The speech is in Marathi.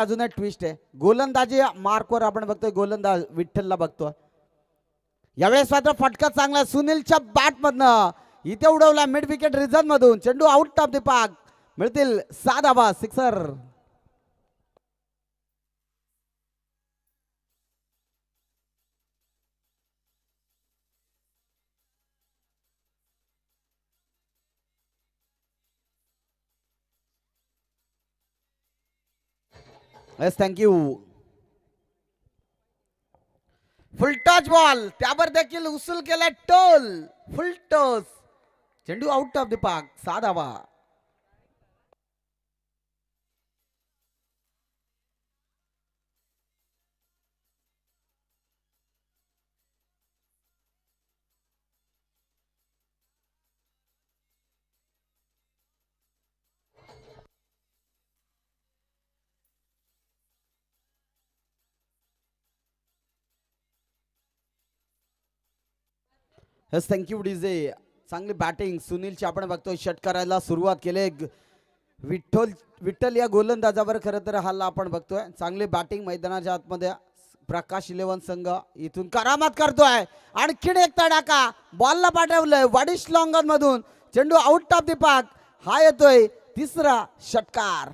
अजून एक ट्विस्ट आहे. गोलंदाजी मार्कवर आपण बघतोय, गोलंदाज विठ्ठलला बघतोय. यावेळेस मात्र फटका चांगला सुनीलच्या बॅट मधनं इथे उडवला मिड विकेट रिझन मधून. चेंडू आउट ऑफ द पार्क. मिळतील 6 धावा. सिक्सर. Yes, thank you. फुल टच बॉल, त्यावर देखील उचल केला टोल. फुल टच. चेंडू आउट ऑफ द पार्क. 6 धावा. Yes, thank you DJ. चांगली बॅटिंग सुनीलची आपण बघतोय. षटकाराला सुरुवात केली. विठ्ठल या गोलंदाजावर खरं तर हल्ला आपण बघतोय. चांगली बॅटिंग मैदानाच्या आतमध्ये. प्रकाश 11 संघ इथून करामत करतोय. आणखीन एक तडाखा बॉलला पाठवलंय वाडिश लॉंगन मधून. चेंडू आउट ऑफ द पार्क. हा येतोय 3रा षटकार.